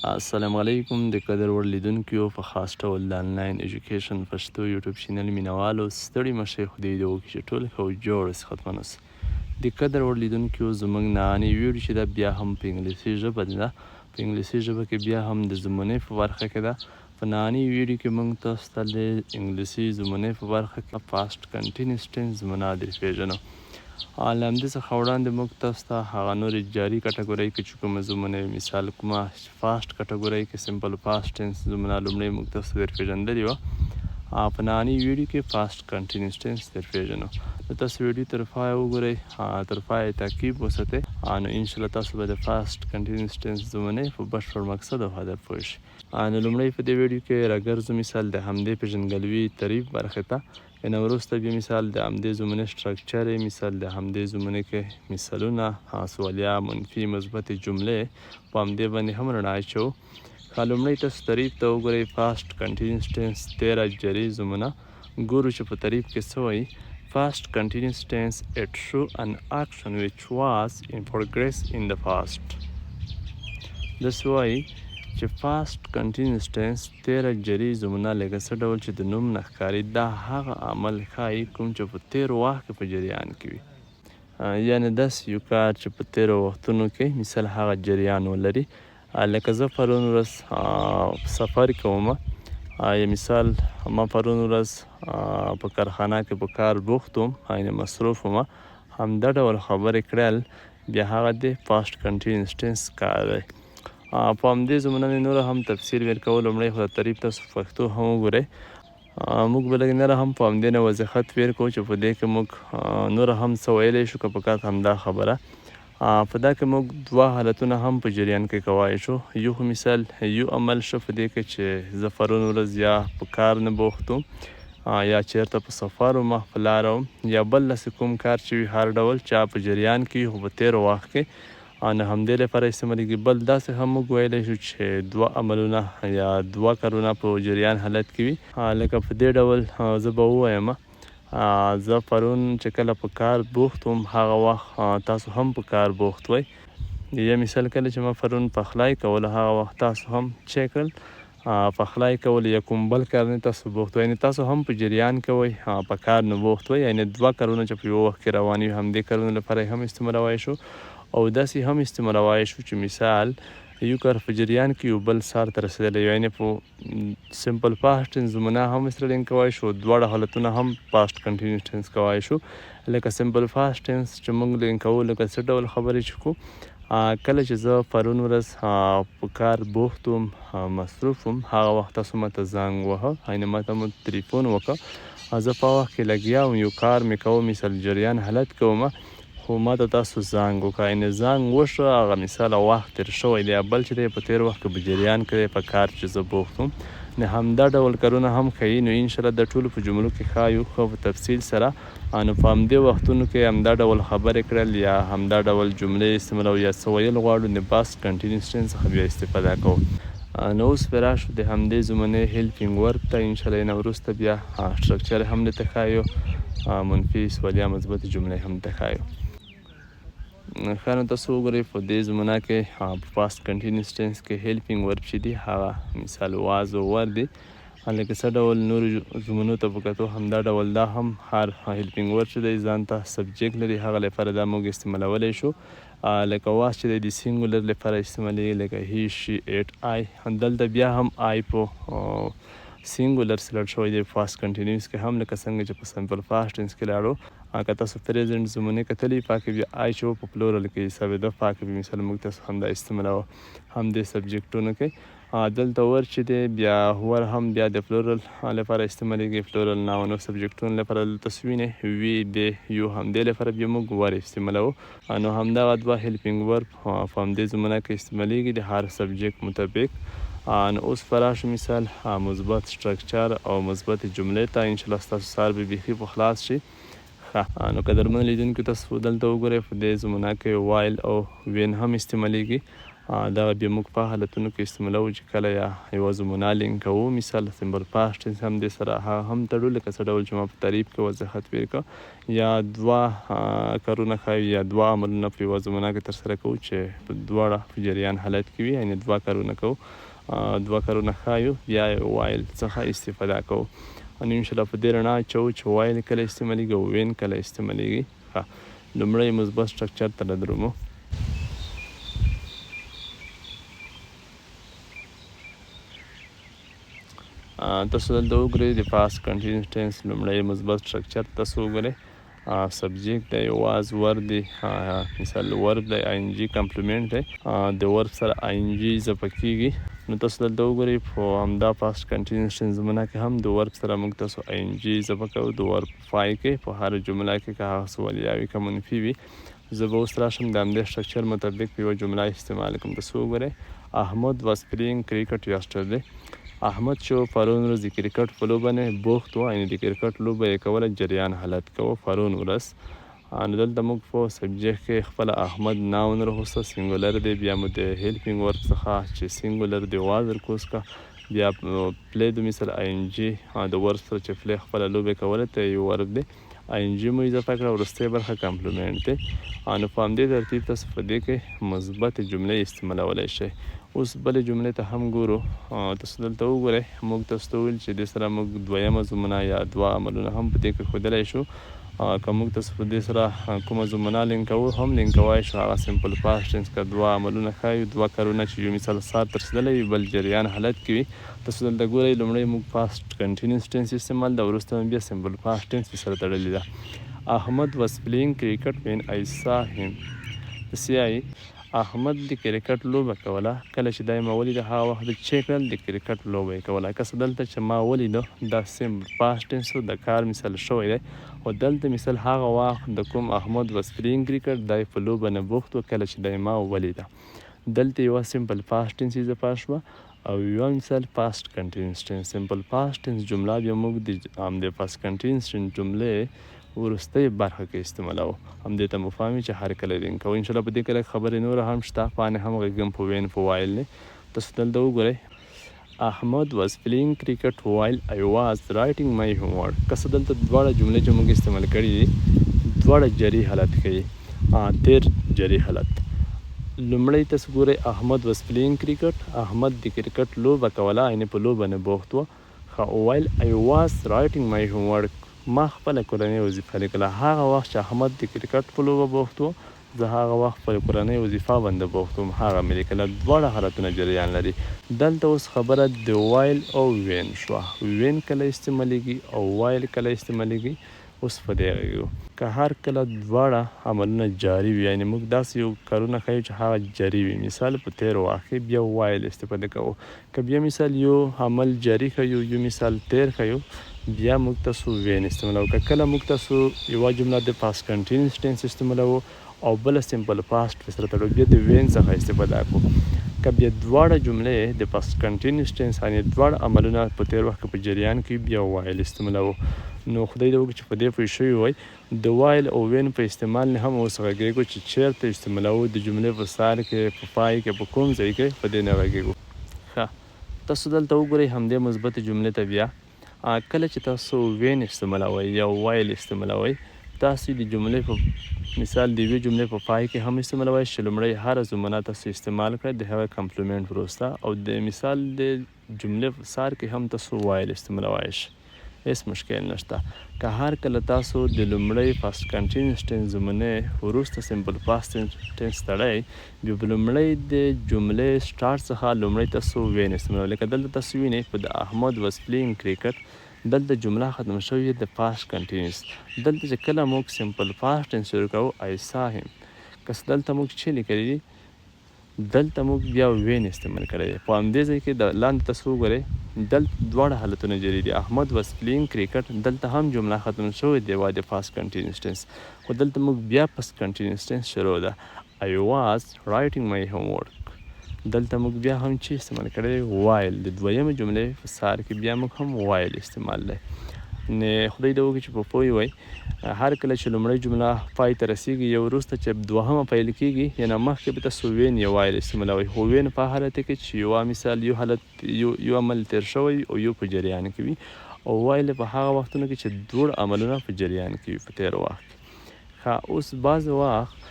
السلام علیکم د قدر وړ لیدونکو په خاص ډول د انلاین ایجوکیشن پښتو یوټیوب چینل مینوالو ستړي مشئ خدای دې وکړي چې ټول ښه او جوړ اوسي ختمن اوسي د قدر وړ لیدونکو زموږ نننۍ ویډیو چې ده بیا هم په انګلیسي ژبه ده په انګلیسي ژبه کې بیا هم د زمونې په برخه کې ده په نننۍ ویډیو کې موږ تاسو ته د انګلیسي زمونې په برخه کې پاست کنټینیوس ټینس زمونه درې پیژنو له همدې څخه وړاندې موږ تاسو ته هغه نورې جاري کټګورۍ کې چې کومه زمونه مثال کومه فاسټ کټګورۍ کې سمپل پاست ټینس زمونه لومړی موږ تاسو ته در پیژندلې وه په نننۍ ویډیو کې پاست کنټینیوس ټینس در پیژنو نو تاسو ویډیو تر پایه وګورئ تر پایه تعقیب وساتئ نو انشاءالله تاسو به د فاسټ کنټینیوس ټینس زمونې په بشپړ مقصد او هدف پوه شئ نو لومړی په دې ویډیو کې راګرځو مثال د همدې پیژندګلوي تعریف برخې ته یعنې وروسته بیا مثال د همدې زمونې سټرکچر مثال د همدې زمونې کې مثالونه سوالیه منفي مثبتې جملې په همدې باندې هم رڼا اچوو لومړی تاسو تعریف ته وګورئ فاسټ کنټینیوس ټینس 13 جري زمونه ګورو چې په تعریف کې څه وایي Past continuous tense it show an action which was in progress in the past. That's why چې past continuous tense 13 جري زمونه لکه څه ډول چې د نوم نه ښکاري دا هغه عمل ښایي کوم چې په تېرو وخت کې په جریان کې وي یعنې داسې یو کار چې په تېرو وختونو کې مثال هغه جریان ولري لکه زه پرون ورځ سفر کوم یا مثال ما پرون ورځ په کارخانه کې په کار بوخت وم یعنې مصروف وم همدا ډول خبرې کړل بیا هغه د پاست کنټینیوس ټینس کار دی په همدې زمونه مې نوره هم تفصیل ورکوو لومړی خو د تعریف تاسو پښتو هم وګورئ موږ به لږ نوره هم په همدې نه وضاحت ورکوو چې په دې کې موږ نوره هم څه ویلی شو که په کار همدا خبره په دا کې موږ دوه حالتونه هم په جریان کې کوای شو یو خو مثال یو عمل شو په دې کې چې زه پرون ورځ یا په کار نه بوخت وم یا چیرته په سفر وم په لاره وم یا بل داسې کوم کار چې وي هر ډول چې په جریان کې خو په تېرو وخت کې نو همدې لپاره استعمالیږي بل داسې هم موږ ویلی شو چې دوه عملونه یا دوه کارونه په جریان حالت کې وي لکه په دې ډول زه به ووایم زه پرون چې کله په کار بوخت وم هغه وخت تاسو هم په کار بوخت وئ یا مثال کله چې ما پرون پخلی کوله هغه وخت تاسو هم چې کړل پخلی کول یا کوم بل کار نه تاسو بوخت وئ یعنې تاسو هم په جریان کوئ په کار نه بوخت وئ یعنې دوه کارونه چې په یو وخت کې روان وي همدې کارونو لپاره هم استعمالوای شو او داسې هم استعمالوای شو چې مثال یو کار په جریان کې یو بل سر ته رسېدلی یعنې په سمپل پاست ټینس زمونه هم استعمال کوای شو دواړه حالتونه هم پاست کنټینیوس ټینس کوای شو لکه سمپل پاست ټینس چې موږ لین کوو لکه څه ډول خبرې چې کوو کله چې زه پرون ورځ په کار بوخت وم مصروف وم هغه وخت تاسو ماته زنګ وهه یعنې ماته مو تلیفون وکړه زه په وخت کې لګیا وم یو کار مې کوم مثال جریان حالت کوم خو ما ته تاسو زنګ وکړه یعنې زنګ وشو هغه مثال وخت تېر شوی دی بل چې دی په تېر وخت کې په جریان کې دی په کار چې زه بوخت وم نو همدا ډول کارونه هم ښیي نو انشاءالله د ټولو په جملو کې ښایو ښه په تفصیل سره نو په همدې وختونو کې همدا ډول خبرې کړل یا همدا ډول جملې استعمالو یا څه ویل غواړو د پاست کنټینیوس ټینس څخه بیا استفاده کوو نو اوس به راشو د همدې زمونې هیلپینګ ورب ته انشاءالله یې نه وروسته بیا سټرکچر هم درته ښایو منفي سوالیه مثبتې جملې هم درته ښایو ښه نو تاسو وګورئ په دې زمونه کې په پاست کنټینیوس ټینس کې هیلپینګ ورب چې دي هغه مثال واز او ور دي لکه څه ډول نورو زمونو ته په کتو همدا ډول دا هم هر هیلپینګ ورب چې دی ځان ته سبجیکټ لري هغه لپاره دا موږ استعمالولی شو لکه واز چې دی د سینګولر لپاره استعمالیږي لکه هی شي ایټ آی دلته بیا هم آی په سینګولر سلټ شوی دی پاست کنټینیوس کې هم لکه څنګه چې په سمپل پاست ټینس کې لاړو که تاسو پریزنټ زمونې کتلې پاکې بیا آی چې په پلورل کې حسابېده پاکې بیا مثال موږ تاسو همدا استعمالوو همدې سبجیکټونو کې دلته ور چې دی بیا ور هم بیا د پلورل لپاره استعمالیږي پلورل ناونو سبجیکټونو لپاره دلته سوینې وي د یو همدې لپاره بیا موږ ور استعمالوو نو همدغه دوه هیلپینګ ورب په همدې زمونه کې استعمالیږي د هر سبجیکټ مطابق نو اوس به راشو مثال مثبت سټرکچر او مثبت جملې ته انشاءالله ستاسو سر به بیخي په خلاص شي نو قدرمن لیدونکو تاسو دلته وګورئ په دې زمونه کې وایل او وین هم استعمالیږي دغه بیا موږ په حالتونو کې استعمالوو چې کله یا یوه زمونه لینک کوو، مثال سمبل پاست ټینس هم دې سره هم تړو، لکه څه ډول چې ما په تعریف کې وضاحت تیر کړه، یا دوه کارونه ښایي یا دوه عملونه په یوه زمونه کې ترسره کوو چې په دواړه په جریان حالت کې وي، یعنې دوه کارونه کوو، دوه کارونه ښایو، بیا وایل څخه استفاده کوو. نو انشاءالله په دې رڼا اچوو چې وایل کله استعمالیږي او وین کله استعمالیږي. لومړی مثبت سټرکچر ته درومو. تاسو دلته وګورئ د پاست کنټینیوس ټینس لومړی مثبت سټرکچر تاسو وګورئ. سبجیکټ دی، واز ورب دی، مثال ورب دی، آی ان جي کمپلیمنټ دی، د ورب سره آی ان جي اضافه کیږي. نو تاسو دلته وګورئ په همدا پاست کنټینیوس ټینس زمونه کې هم د ورب سره موږ تاسو آی ان جي اضافه کوو د ورب پای کې په هر جمله کې، که هغه څه ولیا وي که منفي وي. زه به اوس راشم د همدې سټرکچر مطابق په یوه جمله استعمال کوم. تاسو وګورئ احمد واز پلینګ کرکټ یسټردی. احمد شو پرون ورځ د کرکټ په لوبه نه بوخت و، یعنې د کرکټ لوبه یې کوله، جریان حالت کوه پرون ورځ. نو دلته موږ په سبجیکټ کې خپله احمد ناون راوسته، سینګولر دی، بیا مو د هیلپینګ ورب څخه چې سینګولر دی واز رکوز کا، بیا پلی د مثل آی ان جي د ورب سره چې پلی خپله لوبه کوله ته یو ورب دی، آی ان جي مو اضافه کړه، وروستی برخه کمپلیمنټ دی. نو په همدې ترتیب تاسو په دې کې مثبت جملې استعمالولی شئ. اوس بلې جملې ته هم ګورو. تاسو دلته وګورئ موږ تاسو ته ویل چې دې سره موږ دویمه زمونه یا دوه عملونه هم په دې کې ښودلی شو. که موږ تاسو په دې سره کومه زمونه لینکوو هم لینکوای شو، هغه سمپل پاست ټینس که دوه عملونه ښایي، دوه کارونه چې یو مثال سار ترسیدلی وي بل جریان حالت کې وي. تاسو دلته ګورئ لومړی موږ پاست کنټینیوس ټینس استعمال ده، وروسته بیا سمپل پاست ټینس سره تړلې ده. احمد واز پلینګ کرکټ وین آی سا هیم. سیایي احمد د کرکټ لوبه کوله، کله چې دا ما ولیده هغه وخت د چې کړل د کرکټ لوبه یې کوله. که څه دلته چې ما ولیده دا سمپل پاست ټینس د کار مثال شوی دی، او دلته مثال هغه وخت د کوم احمد واز پلینګ کرکټ دی په لوبه نه بوخت و کله چې دی ما ولیده. دلته یوه سمپل پاست ټینس اضافه شوه او یوه مثال پاست کنټینیوس ټینس. سمپل پاست ټینس جمله بیا موږ د همدې پاست کنټینیوس ټینس جملې وروستۍ برخه کې استعمالوو. همدې ته مو فهمي چې هر کله لینک کوو. انشاءالله په دې کې لږ خبرې نوره هم شته، پانې هم غږم په وین په وایل نه. تاسو دلته وګورئ احمد واز پلینګ کرکټ وایل آی واز رایټینګ مای هوم ورک. که څه دلته دواړه جملې چې موږ استعمال کړي دي دواړه جری حالت ښیي، تیر جری حالت. لومړی تاسو ګورئ احمد واز پلینګ کرکټ، احمد د کرکټ لوبه کوله، یعنې په لوبه نه بوخت و. وایل آی واز رایټینګ مای هوم ورک، ما خپله کورنۍ وظیفه لیکله. هغه وخت چې احمد د کرکټ په لوبه بوخت و، زه هغه وخت پر کورنۍ وظیفه باندې بوخت وم، هغه مې لیکله. دواړه حالتونه جریان لري. دلته اوس خبره د وایل او وین شوه. وین کله استعمالیږي او وایل کله استعمالیږي، اوس په دې غږیږو. که هر کله دواړه عملونه جاري وي، یعنې موږ داسې یو کارونه ښیو چې هغه جاري وي، مثال په تیر وخت کې بیا وایل استفاده کوو. که بیا مثال یو عمل جاري ښیو، یو مثال تیر ښیو، بیا موږ تاسو وین استعمالوو. که کله موږ تاسو یوه جمله د پاست کنټینیوس ټینس استعمالوو او بله سمپل پاست سره تړو، بیا د وین څخه استفاده کوو. که بیا دواړه جملې د پاست کنټینیوس ټینس یعنې دواړه عملونه په تیر وخت کې په جریان کې، بیا وایل استعمالوو. نو خدای دې وکړي چې په دې پوه شوي وای. د وایل او وین په استعمال نه هم اوس غږیږو چې چیرته استعمالوو، د جملې په سر کې، په پای کې، په کوم ځای کې، په دې نه غږیږو. ښه، تاسو دلته وګورئ همدې مثبتې جملې ته بیا کله چې تاسو وین استعمالوئ یا وایل استعمالوئ، تاسو د جملې په مثال د یوې جملې په پای کې هم استعمالوئ چې لومړی هره زمونه تاسو استعمال کړئ د هغه کمپلیمنټ وروسته، او د مثال د جملې په سر کې هم تاسو وایل استعمالوئ شئ، هیڅ مشکل نشته. که هر کله تاسو د لومړی پاست کنټینیوس ټینس زمونې وروسته سمپل پاست ټینس تړئ، بیا په لومړی د جملې سټارټ څخه لومړی تاسو وین استعمالوئ. لکه دلته تاسو وینئ په د احمد واز پلینګ کرکټ، دلته جمله ختم شوې د پاست کنټینیوس. دلته چې کله موږ سمپل پاست ټینس شروع کوو آی سا هیم، که دلته موږ چې لیکلي دي دلته موږ بیا وین استعمال کړی دی. په همدې ځای کې د لاندې تاسو وګورئ دلته دواړه حالتونه جری دي. احمد واز پلینګ کرکټ، دلته هم جمله ختم شوې دی د پاست کنټینیوس ټینس، خو دلته موږ بیا پاست کنټینیوس ټینس شروع ده. آی واز رایټینګ مای هوم ورک، دلته موږ بیا هم چې استعمال کړی وایل، د دویمه جملې په سر کې بیا موږ هم وایل استعمال دی. نه خدای دې وکړي چې په پوه وای هر کله چې لومړی جمله پای ته رسیږي یا وروسته چې دوهمه پیل کیږي یعنې مخکې به تاسو وین یا وایل استعمالوئ خو وین په حالت کې چې یو مثال یو حالت یو عمل تیر شوی او یو په جریان کې وي او وایل په هغه وختونو کې چې دوړ عملونه په جریان کې وي په تیر وخت ښه اوس بعض وخت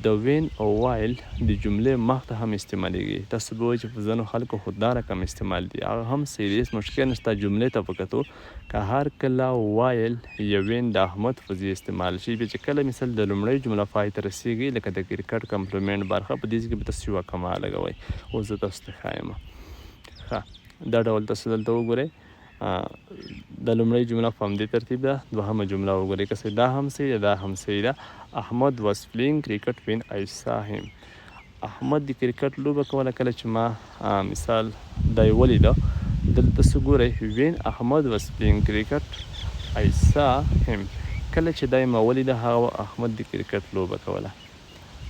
د وین او وایل د جملې مخ ته هم استعمالیږي تاسو به وایئ چې په ځینو خلکو خو دا رقم استعمال دي هغه هم سیریس مشکل نشته جملې ته په کتو که هر کله وایل یا وین د احمد په ځای استعمال شي بیا چې کله مثال د لومړۍ جمله پای ته رسیږي لکه د کرکټ کمپلیمنټ برخه په دې کې به تاسو یوه کما لګوئ اوس زه تاسو ته ښایم ښه دا ډول تاسو دلته وګورئ د لومړۍ جمله په همدې ترتیب ده دوهمه جمله وګورئ که دا هم صحیح ده دا هم صحیح ده احمد was playing cricket when I saw him احمد د کرکټ لوبه کوله کله چې ما مثال دا یې ولیده دلته تاسو ګورئ when احمد was playing cricket I saw him کله چې دا یې ما ولیده هغه احمد د کرکټ لوبه کوله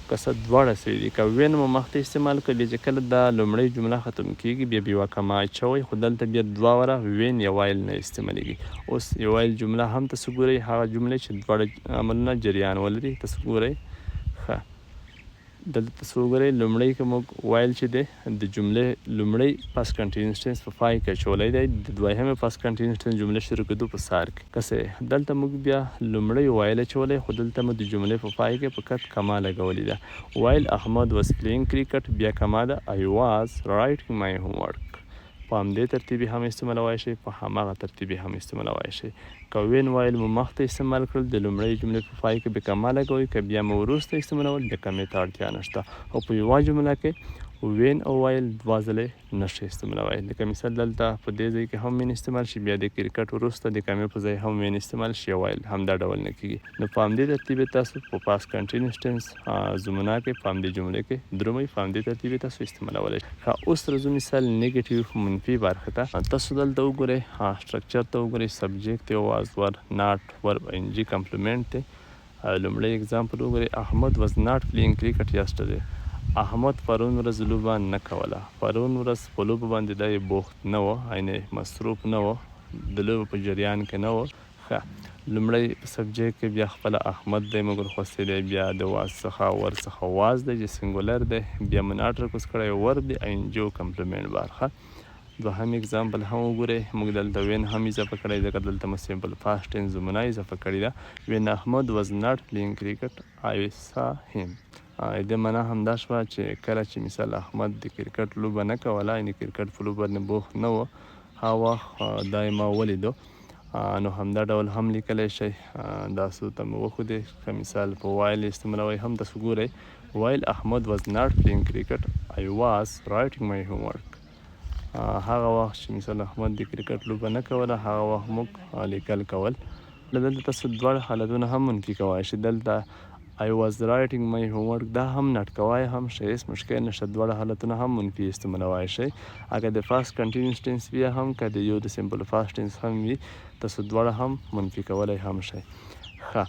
که څه دواړه صحیح دي که وین مو مخته استعمال کړئ بیا چې کله دا لومړۍ جمله ختم کیږي بیا یوه کما اچوئ خو دلته بیا دوه واره وین یا وایل نه استعمالیږي اوس یا وایل جمله هم تاسو ګورئ هغه جملې چې دواړه عملونه جریان ولري تاسو ګورئ ښه دلته تاسو وګورئ لومړی که موږ وایل چې دی د جملې لومړی پاس کنټینیوس ټینس په پای کې اچولی دی د دویمې پاس کنټینیوس ټینس جمله شروع کېدو په سار کې که دلته موږ بیا لومړی وایل اچولی خو دلته مو د جملې په پای کې په کټ کما لګولې ده وایل احمد was playing cricket بیا کما ده I was writing my homework په همدې ترتیب هم استعمالولی شئ په هماغه ترتیب هم استعمالولی شئ که وین وایل مو مخته استعمال کړل د لومړۍ جملې په پای کې به کما لګوئ که بیا مو وروسته استعمالول بیا کمې ته اړتیا نشته او په یوه جمله کې وین او وایل دوه ځلې نشئ استعمالولی لکه مثال دلته په دې ځای کې هم وین استعمال شي بیا د کرکټ وروسته د کمې په ځای هم وین استعمال شي وایل هم دا ډول نه کېږي نو په همدې ترتیب تاسو په پاس کنټینیوس ټینس زمانه کې په همدې جملې کې درومئ په همدې ترتیب تاسو استعمالولی شئ ښه اوس راځو مثال نیګیټیو منفي برخه ته تاسو دلته وګورئ سټرکچر ته وګورئ سبجیکټ دی واز ور ناټ ورب ان جي کمپلیمنټ دی لومړی اگزامپل وګورئ احمد واز ناټ پلیینګ کرکټ یسټرډے احمد پرون ورځ لوبه نه کوله پرون ورځ په لوبه باندې دی بوخت نه و یعنې مصروف نه و د لوبې په جریان کې نه و ښه لومړی سبجیکټ کې بیا خپله احمد دی مګر خوستی دی بیا د واز څخه ور څخه واز دی چې سنګولر دی بیا مو ناټ رکوز کړی ورب دی انجو کمپلیمنټ برخه دوهم اگزامپل هم وګورئ موږ دلته وین هم اضافه کړی ځکه دلته مو سیمپل پاست ټینس زمانه اضافه کړې ده وین احمد واز ناټ پلیینګ کرکټ آی سا هیم د معنا همدا شوه چې کله چې مثال احمد د کرکټ لوبه نه کوله یعنې کرکټ په لوبه باندې بوخت نه و هغه وخت دا یې ما ولیدو نو همدا ډول هم لیکلی شئ دا څو ته مې وښودې که مثال په وایل استعمالوئ هم تاسو ګورئ وایل احمد واز ناټ پلیینګ کرکټ آی واز رایټینګ مای هومورک هغه وخت چې مثال احمد د کرکټ لوبه نه کوله هغه وخت موږ لیکل کول دلته تاسو دواړه حالتونه هم منفي کولی شئ دلته I was writing my homework دا هم نټکوای هم شئ هیڅ مشکل نشته دواړه حالتونه هم منفي استعمالولی شئ اگر د پاست کنټینیوس ټینس وي هم که د یو د سمپل پاست ټینس هم وي تاسو دواړه هم منفي کولی هم شئ ښه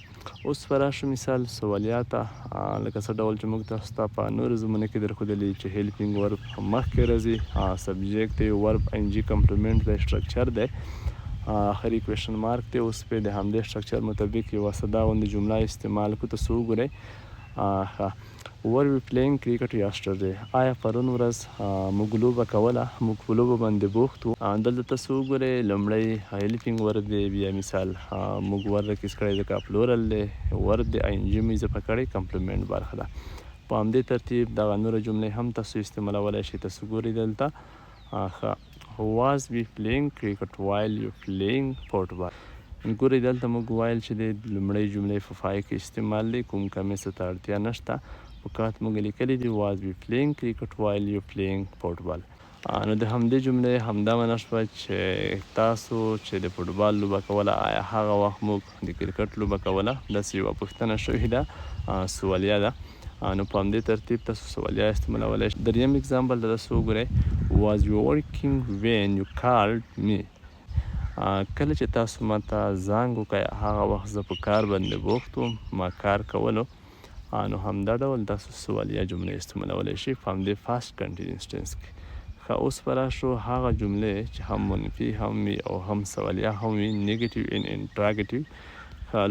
اوس به راشو مثال سوالیات ته لکه څه ډول چې موږ تاسو ته په نورو زمونو کې درښودلي چې هیلپینګ ورب مخکې راځي سبجیکټ دی ورب ان جي کمپلیمنټ دی سټرکچر دی آخري کوېشن مارک دی اوس پې د همدې سټرکچر مطابق یوه ساده غوندې جمله استعمال کړو تاسو وګورئ ور وی پلیینګ کرکټ یسټرډے آیا پرون ورځ موږ لوبه کوله موږ په لوبه باندې بوخت وو دلته تاسو وګورئ لومړی هیلپینګ ورب دی بیا مثال موږ ور راکیس کړی ځکه پلورل دی ورب دی آی ان جي مو اضافه کړی کمپلیمنټ برخه ده په همدې ترتیب دغه نوره جملې هم تاسو استعمالولی شئ تاسو ګورئ دلته ښه was we playing cricket while you playing football ګورئ دلته موږ وایل چې د لومړۍ جملې په پای کې استعمال دی کوم کمې څه ته اړتیا نشته فقط موږ لیکلی دي was we playing cricket while you playing football نو د همدې جملې همدا معنا شوه چې تاسو چې د فوټبال لوبه کوله آیا هغه وخت موږ د کرکټ لوبه کوله داسې یوه پوښتنه شوې ده سوالیه ده نو په همدې ترتیب تاسو سوالیه استعمالولی شئ دریم اگزامپل ته تاسو وګورئ was you working when you called me کله چې تاسو ما ته زنګ وکړئ هغه وخت زه په کار باندې بوخت وم ما کار کولو نو همدا ډول تاسو سوالیه جملې استعمالولی شئ په همدې فاست کنټینیوس ټینس کې ښه اوس به راشو هغه جملې چې هم منفي هم وي او هم سوالیه هم وي نیګیټیو ان انټراګیټیو.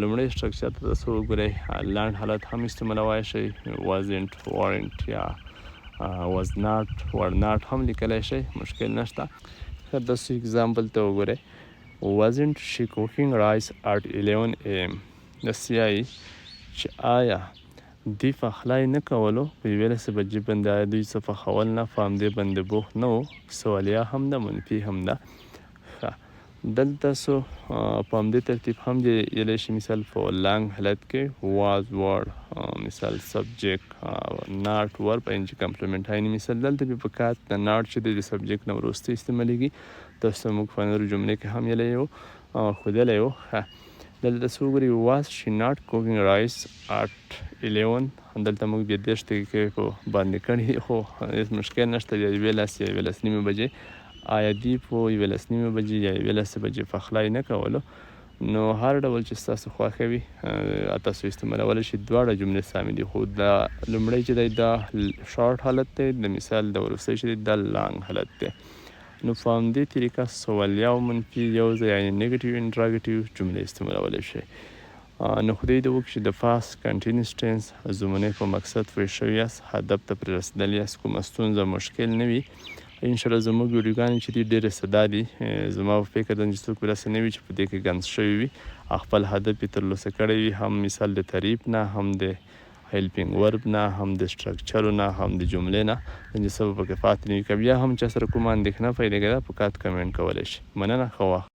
لومړی سټرکچر ته تاسو وګورئ لنډ حالت هم استعمالولی شئ wasn't weren't یا was not were not هم لیکلی شئ مشکل نشته. ښه داسې اګزامپل ته وګورئ wasn't she cooking rice at 11 am. داسې وایي چې آیا دوی پخلی نه کولو په 11 بجې باندې آیا دوی څه پخول نه په همدې باندې بوخت نه و سوالیه هم ده منفي هم ده. ښه دلته سو په همدې ترتیب هم ویلی شي مثال په لانګ حالت کې was were مثال سبجیکټ ناٹ ور په انجي کمپلیمنټ عیني مثال دلته بیا په کات د ناٹ چې د سبجیکټ نه وروسته استعمالیږي تاسو موږ په نورو جملې کې هم ویلی یو ښودلی یو. ښه دلته تاسو وګورئ was she not cooking rice at 11 دلته موږ بیا 10 دقیقې په باندې کړي خو هېڅ مشکل نشته بیا 11 یا 11 نیمې بجې آیا دوی په 11 نیمې بجې یا 11 بجې پخلی نه کولو نو هر ډول چې ستاسو خوښه وي تاسو استعمالولی شئ. دواړه جملې سمې دي خو دا لومړی چې دی دا شارټ حالت دی د مثال د وروستی چې دی دا لانګ حالت دی. نو په همدې طریقه سوالیه او منفي یو ځای یعنې نیګیټیو انټراګیټیو جملې استعمالولی شئ. نو خدای دې وکړي چې د پاست کنټینیوس ټینس زمونې په مقصد پوه شوي یاست هدف ته پرې رسېدلی یاست کومه ستونزه مشکل نه وي انشاءالله زموږ ویډیوګانې چې دي ډېرې ساده دي زما په فکر ده چې څوک داسې نه وي چې په دې کې ګنځ شوي وي خپل هدف یې ترلاسه کړی وي هم مثال د تعریف نه هم د هیلپینګ ورب نه هم د سټرکچرو نه هم د جملې نه چې څه به پکې پاتې نه وي که بیا هم چا سره کومه اندېښنه پیدا کېده په کات کمنټ کولی شي. مننه ښه وخت.